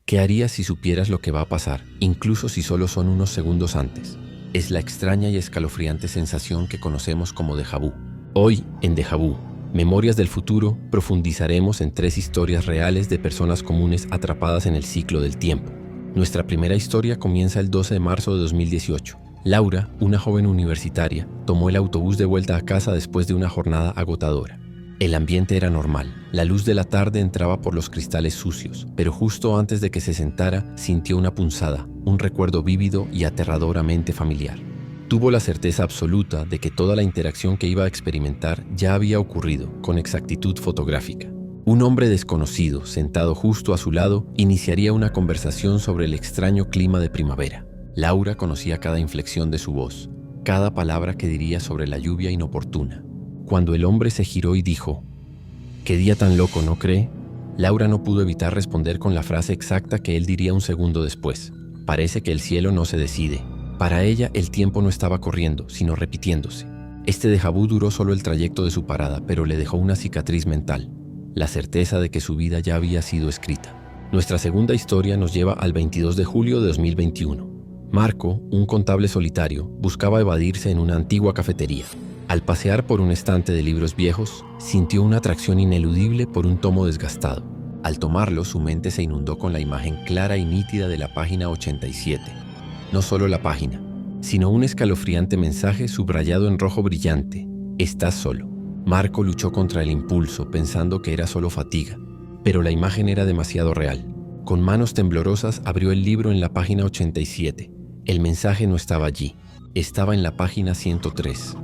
¿Qué harías si supieras lo que va a pasar, incluso si solo son unos segundos antes? Es la extraña y escalofriante sensación que conocemos como déjà vu. Hoy, en Déjà Vu, Memorias del Futuro, profundizaremos en 3 historias reales de personas comunes atrapadas en el ciclo del tiempo. Nuestra primera historia comienza el 12 de marzo de 2018. Laura, una joven universitaria, tomó el autobús de vuelta a casa después de una jornada agotadora. El ambiente era normal. La luz de la tarde entraba por los cristales sucios, pero justo antes de que se sentara, sintió una punzada, un recuerdo vívido y aterradoramente familiar. Tuvo la certeza absoluta de que toda la interacción que iba a experimentar ya había ocurrido, con exactitud fotográfica. Un hombre desconocido, sentado justo a su lado, iniciaría una conversación sobre el extraño clima de primavera. Laura conocía cada inflexión de su voz, cada palabra que diría sobre la lluvia inoportuna. Cuando el hombre se giró y dijo, «¿Qué día tan loco, no cree?», Laura no pudo evitar responder con la frase exacta que él diría un segundo después. «Parece que el cielo no se decide». Para ella, el tiempo no estaba corriendo, sino repitiéndose. Este déjà vu duró solo el trayecto de su parada, pero le dejó una cicatriz mental, la certeza de que su vida ya había sido escrita. Nuestra segunda historia nos lleva al 22 de julio de 2021. Marco, un contable solitario, buscaba evadirse en una antigua cafetería. Al pasear por un estante de libros viejos, sintió una atracción ineludible por un tomo desgastado. Al tomarlo, su mente se inundó con la imagen clara y nítida de la página 87. No solo la página, sino un escalofriante mensaje subrayado en rojo brillante. «Estás solo». Marco luchó contra el impulso, pensando que era solo fatiga, pero la imagen era demasiado real. Con manos temblorosas abrió el libro en la página 87. El mensaje no estaba allí, estaba en la página 103.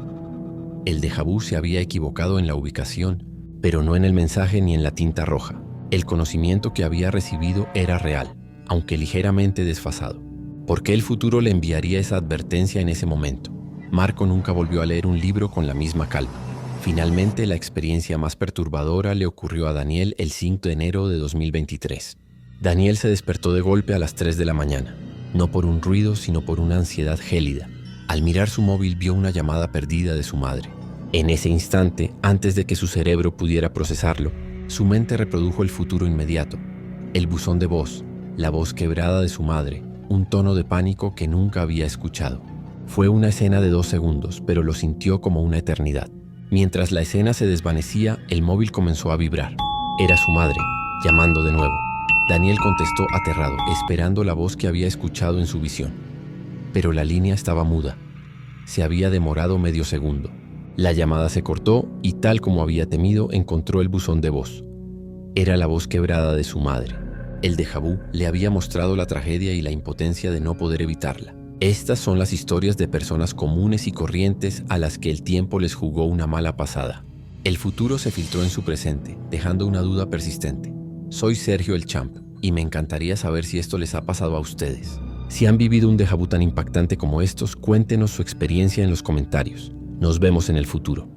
El déjà vu se había equivocado en la ubicación, pero no en el mensaje ni en la tinta roja. El conocimiento que había recibido era real, aunque ligeramente desfasado. ¿Por qué el futuro le enviaría esa advertencia en ese momento? Marco nunca volvió a leer un libro con la misma calma. Finalmente, la experiencia más perturbadora le ocurrió a Daniel el 5 de enero de 2023. Daniel se despertó de golpe a las 3 de la mañana, no por un ruido, sino por una ansiedad gélida. Al mirar su móvil vio una llamada perdida de su madre. En ese instante, antes de que su cerebro pudiera procesarlo, su mente reprodujo el futuro inmediato. El buzón de voz, la voz quebrada de su madre, un tono de pánico que nunca había escuchado. Fue una escena de 2 segundos, pero lo sintió como una eternidad. Mientras la escena se desvanecía, el móvil comenzó a vibrar. Era su madre, llamando de nuevo. Daniel contestó aterrado, esperando la voz que había escuchado en su visión. Pero la línea estaba muda. Se había demorado medio segundo. La llamada se cortó y, tal como había temido, encontró el buzón de voz. Era la voz quebrada de su madre. El déjà vu le había mostrado la tragedia y la impotencia de no poder evitarla. Estas son las historias de personas comunes y corrientes a las que el tiempo les jugó una mala pasada. El futuro se filtró en su presente, dejando una duda persistente. Soy Sergio el Champ, y me encantaría saber si esto les ha pasado a ustedes. Si han vivido un déjà vu tan impactante como estos, cuéntenos su experiencia en los comentarios. Nos vemos en el futuro.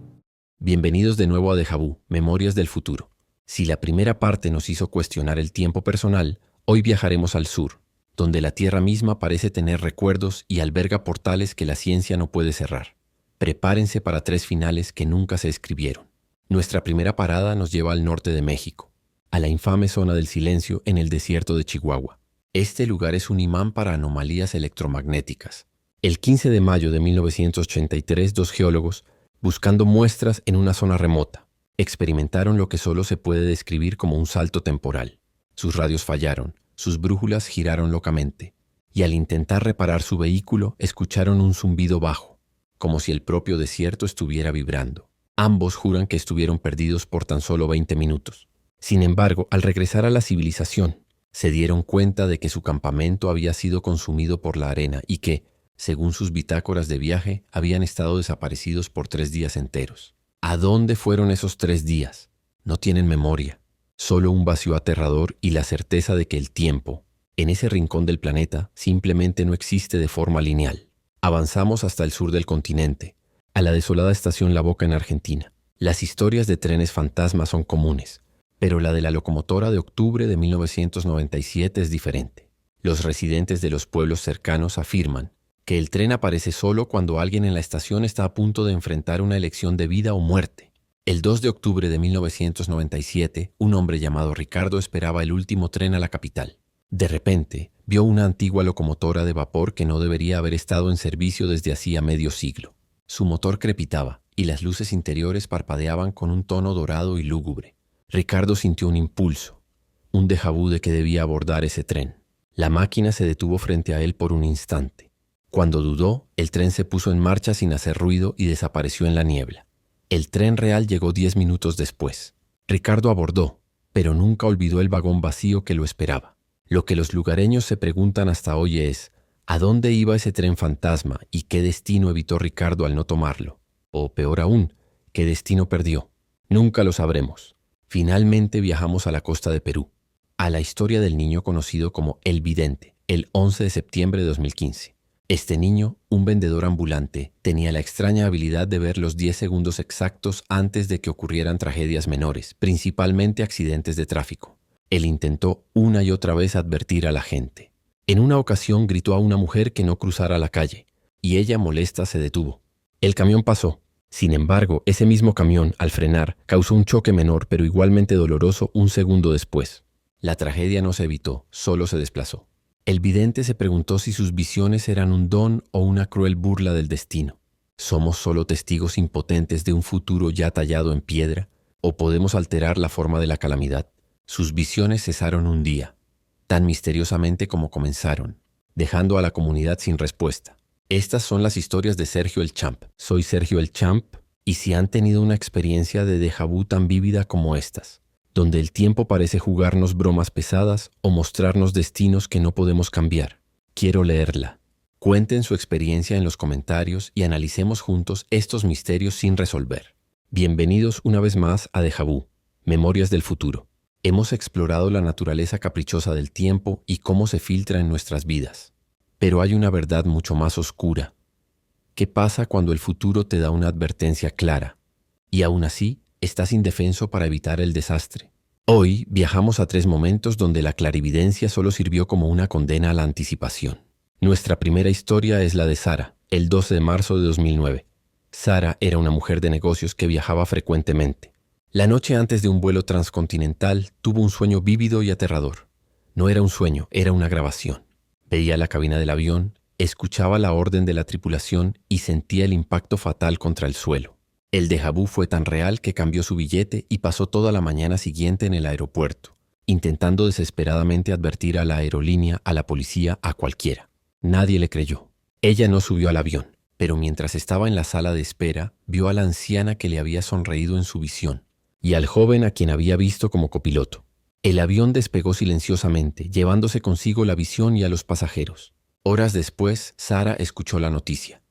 Bienvenidos de nuevo a Déjà Vu, Memorias del Futuro. Si la primera parte nos hizo cuestionar el tiempo personal, hoy viajaremos al sur, donde la Tierra misma parece tener recuerdos y alberga portales que la ciencia no puede cerrar. Prepárense para 3 finales que nunca se escribieron. Nuestra primera parada nos lleva al norte de México, a la infame zona del silencio en el desierto de Chihuahua. Este lugar es un imán para anomalías electromagnéticas. El 15 de mayo de 1983, 2 geólogos, buscando muestras en una zona remota, experimentaron lo que solo se puede describir como un salto temporal. Sus radios fallaron, sus brújulas giraron locamente, y al intentar reparar su vehículo, escucharon un zumbido bajo, como si el propio desierto estuviera vibrando. Ambos juran que estuvieron perdidos por tan solo 20 minutos. Sin embargo, al regresar a la civilización, se dieron cuenta de que su campamento había sido consumido por la arena y que, según sus bitácoras de viaje, habían estado desaparecidos por 3 días enteros. ¿A dónde fueron esos 3 días? No tienen memoria, solo un vacío aterrador y la certeza de que el tiempo, en ese rincón del planeta, simplemente no existe de forma lineal. Avanzamos hasta el sur del continente, a la desolada estación La Boca en Argentina. Las historias de trenes fantasmas son comunes, pero la de la locomotora de octubre de 1997 es diferente. Los residentes de los pueblos cercanos afirman que el tren aparece solo cuando alguien en la estación está a punto de enfrentar una elección de vida o muerte. El 2 de octubre de 1997, un hombre llamado Ricardo esperaba el último tren a la capital. De repente, vio una antigua locomotora de vapor que no debería haber estado en servicio desde hacía medio siglo. Su motor crepitaba y las luces interiores parpadeaban con un tono dorado y lúgubre. Ricardo sintió un impulso, un déjà vu de que debía abordar ese tren. La máquina se detuvo frente a él por un instante. Cuando dudó, el tren se puso en marcha sin hacer ruido y desapareció en la niebla. El tren real llegó 10 minutos después. Ricardo abordó, pero nunca olvidó el vagón vacío que lo esperaba. Lo que los lugareños se preguntan hasta hoy es, ¿a dónde iba ese tren fantasma y qué destino evitó Ricardo al no tomarlo? O peor aún, ¿qué destino perdió? Nunca lo sabremos. Finalmente viajamos a la costa de Perú, a la historia del niño conocido como El Vidente, el 11 de septiembre de 2015. Este niño, un vendedor ambulante, tenía la extraña habilidad de ver los 10 segundos exactos antes de que ocurrieran tragedias menores, principalmente accidentes de tráfico. Él intentó una y otra vez advertir a la gente. En una ocasión gritó a una mujer que no cruzara la calle, y ella, molesta, se detuvo. El camión pasó. Sin embargo, ese mismo camión, al frenar, causó un choque menor pero igualmente doloroso un segundo después. La tragedia no se evitó, solo se desplazó. El vidente se preguntó si sus visiones eran un don o una cruel burla del destino. ¿Somos solo testigos impotentes de un futuro ya tallado en piedra? ¿O podemos alterar la forma de la calamidad? Sus visiones cesaron un día, tan misteriosamente como comenzaron, dejando a la comunidad sin respuesta. Estas son las historias de Sergio el Champ. Soy Sergio el Champ, y si han tenido una experiencia de déjà vu tan vívida como estas, donde el tiempo parece jugarnos bromas pesadas o mostrarnos destinos que no podemos cambiar, quiero leerla. Cuenten su experiencia en los comentarios y analicemos juntos estos misterios sin resolver. Bienvenidos una vez más a Déjà Vu, Memorias del Futuro. Hemos explorado la naturaleza caprichosa del tiempo y cómo se filtra en nuestras vidas. Pero hay una verdad mucho más oscura. ¿Qué pasa cuando el futuro te da una advertencia clara y aún así estás indefenso para evitar el desastre? Hoy viajamos a 3 momentos donde la clarividencia solo sirvió como una condena a la anticipación. Nuestra primera historia es la de Sara, el 12 de marzo de 2009. Sara era una mujer de negocios que viajaba frecuentemente. La noche antes de un vuelo transcontinental tuvo un sueño vívido y aterrador. No era un sueño, era una grabación. Veía la cabina del avión, escuchaba la orden de la tripulación y sentía el impacto fatal contra el suelo. El déjà vu fue tan real que cambió su billete y pasó toda la mañana siguiente en el aeropuerto, intentando desesperadamente advertir a la aerolínea, a la policía, a cualquiera. Nadie le creyó. Ella no subió al avión, pero mientras estaba en la sala de espera, vio a la anciana que le había sonreído en su visión y al joven a quien había visto como copiloto. El avión despegó silenciosamente, llevándose consigo la visión y a los pasajeros. Horas después, Sara escuchó la noticia.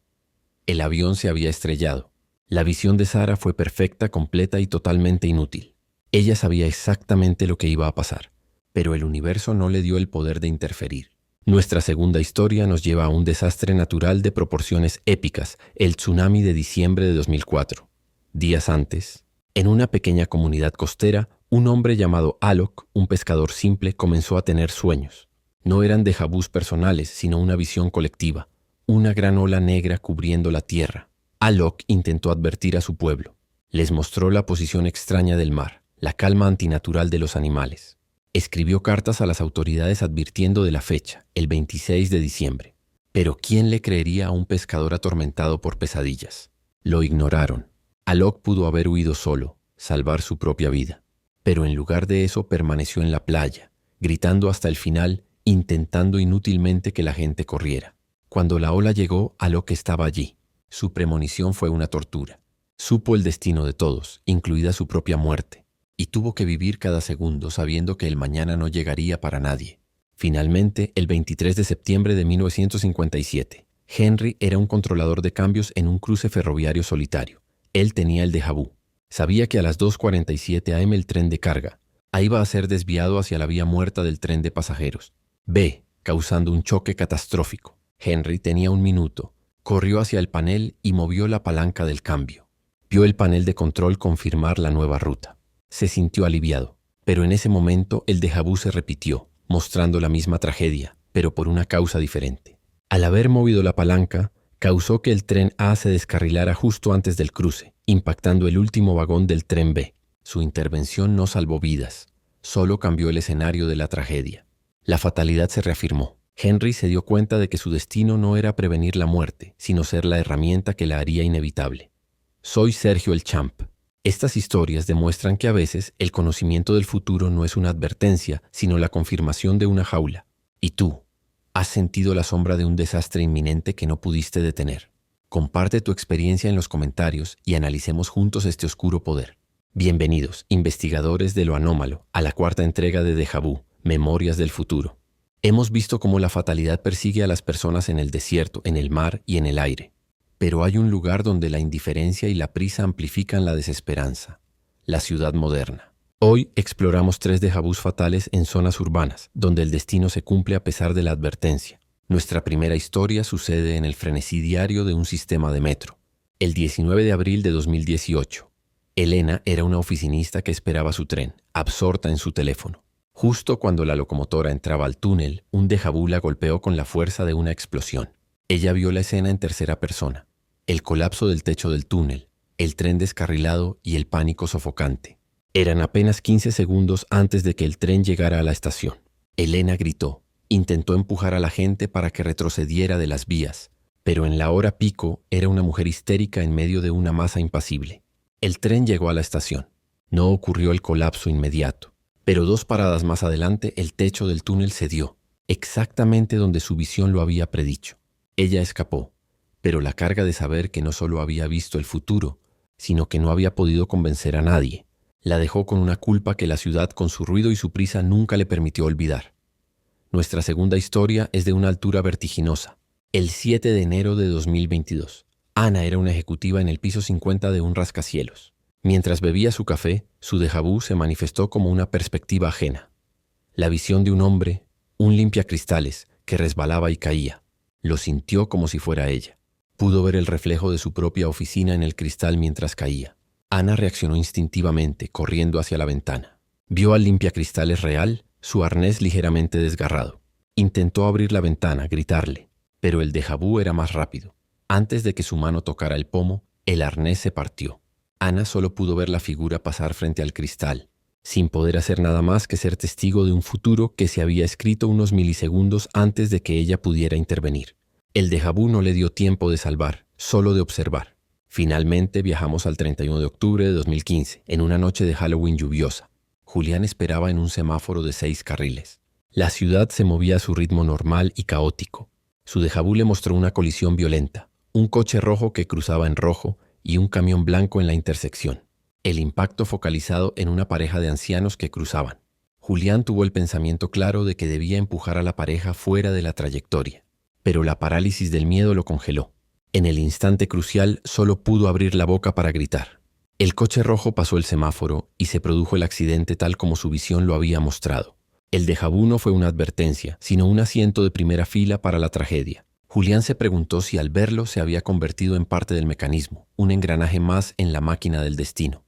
El avión se había estrellado. La visión de Sara fue perfecta, completa y totalmente inútil. Ella sabía exactamente lo que iba a pasar, pero el universo no le dio el poder de interferir. Nuestra segunda historia nos lleva a un desastre natural de proporciones épicas, el tsunami de diciembre de 2004. Días antes, en una pequeña comunidad costera, un hombre llamado Alok, un pescador simple, comenzó a tener sueños. No eran déjà vus personales, sino una visión colectiva. Una gran ola negra cubriendo la tierra. Alok intentó advertir a su pueblo. Les mostró la posición extraña del mar, la calma antinatural de los animales. Escribió cartas a las autoridades advirtiendo de la fecha, el 26 de diciembre. Pero ¿quién le creería a un pescador atormentado por pesadillas? Lo ignoraron. Alok pudo haber huido solo, salvar su propia vida. Pero en lugar de eso permaneció en la playa, gritando hasta el final, intentando inútilmente que la gente corriera. Cuando la ola llegó, Alok estaba allí. Su premonición fue una tortura. Supo el destino de todos, incluida su propia muerte, y tuvo que vivir cada segundo sabiendo que el mañana no llegaría para nadie. Finalmente, el 23 de septiembre de 1957, Henry era un controlador de cambios en un cruce ferroviario solitario. Él tenía el déjà vu. Sabía que a las 2:47 am el tren de carga iba a ser desviado hacia la vía muerta del tren de pasajeros, B, causando un choque catastrófico. Henry tenía 1 minuto. Corrió hacia el panel y movió la palanca del cambio. Vio el panel de control confirmar la nueva ruta. Se sintió aliviado, pero en ese momento el déjà vu se repitió, mostrando la misma tragedia, pero por una causa diferente. Al haber movido la palanca, causó que el tren A se descarrilara justo antes del cruce, impactando el último vagón del tren B. Su intervención no salvó vidas, solo cambió el escenario de la tragedia. La fatalidad se reafirmó. Henry se dio cuenta de que su destino no era prevenir la muerte, sino ser la herramienta que la haría inevitable. Soy Sergio el Champ. Estas historias demuestran que a veces el conocimiento del futuro no es una advertencia, sino la confirmación de una jaula. ¿Y tú? ¿Has sentido la sombra de un desastre inminente que no pudiste detener? Comparte tu experiencia en los comentarios y analicemos juntos este oscuro poder. Bienvenidos, investigadores de lo anómalo, a la cuarta entrega de Déjà Vu, Memorias del Futuro. Hemos visto cómo la fatalidad persigue a las personas en el desierto, en el mar y en el aire. Pero hay un lugar donde la indiferencia y la prisa amplifican la desesperanza: la ciudad moderna. Hoy exploramos 3 déjà vus fatales en zonas urbanas, donde el destino se cumple a pesar de la advertencia. Nuestra primera historia sucede en el frenesí diario de un sistema de metro. El 19 de abril de 2018. Elena era una oficinista que esperaba su tren, absorta en su teléfono. Justo cuando la locomotora entraba al túnel, un déjà vu la golpeó con la fuerza de una explosión. Ella vio la escena en tercera persona: el colapso del techo del túnel, el tren descarrilado y el pánico sofocante. Eran apenas 15 segundos antes de que el tren llegara a la estación. Elena gritó, intentó empujar a la gente para que retrocediera de las vías, pero en la hora pico era una mujer histérica en medio de una masa impasible. El tren llegó a la estación. No ocurrió el colapso inmediato, pero 2 paradas más adelante el techo del túnel cedió, exactamente donde su visión lo había predicho. Ella escapó, pero la carga de saber que no solo había visto el futuro, sino que no había podido convencer a nadie, la dejó con una culpa que la ciudad, con su ruido y su prisa, nunca le permitió olvidar. Nuestra segunda historia es de una altura vertiginosa. El 7 de enero de 2022. Ana era una ejecutiva en el piso 50 de un rascacielos. Mientras bebía su café, su déjà vu se manifestó como una perspectiva ajena. La visión de un hombre, un limpiacristales, que resbalaba y caía. Lo sintió como si fuera ella. Pudo ver el reflejo de su propia oficina en el cristal mientras caía. Ana reaccionó instintivamente, corriendo hacia la ventana. Vio al limpiacristales real, su arnés ligeramente desgarrado. Intentó abrir la ventana, gritarle, pero el déjà vu era más rápido. Antes de que su mano tocara el pomo, el arnés se partió. Ana solo pudo ver la figura pasar frente al cristal, sin poder hacer nada más que ser testigo de un futuro que se había escrito unos milisegundos antes de que ella pudiera intervenir. El déjà vu no le dio tiempo de salvar, solo de observar. Finalmente viajamos al 31 de octubre de 2015, en una noche de Halloween lluviosa. Julián esperaba en un semáforo de 6 carriles. La ciudad se movía a su ritmo normal y caótico. Su déjà vu le mostró una colisión violenta, un coche rojo que cruzaba en rojo y un camión blanco en la intersección. El impacto focalizado en una pareja de ancianos que cruzaban. Julián tuvo el pensamiento claro de que debía empujar a la pareja fuera de la trayectoria, pero la parálisis del miedo lo congeló. En el instante crucial solo pudo abrir la boca para gritar. El coche rojo pasó el semáforo y se produjo el accidente tal como su visión lo había mostrado. El déjà vu no fue una advertencia, sino un asiento de primera fila para la tragedia. Julián se preguntó si al verlo se había convertido en parte del mecanismo, un engranaje más en la máquina del destino.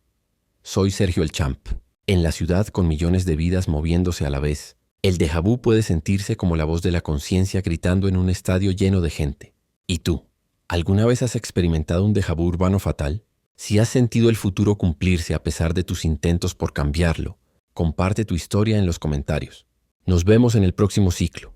Soy Sergio el Champ. En la ciudad con millones de vidas moviéndose a la vez, el déjà vu puede sentirse como la voz de la conciencia gritando en un estadio lleno de gente. ¿Y tú? ¿Alguna vez has experimentado un déjà vu urbano fatal? Si has sentido el futuro cumplirse a pesar de tus intentos por cambiarlo, comparte tu historia en los comentarios. Nos vemos en el próximo ciclo.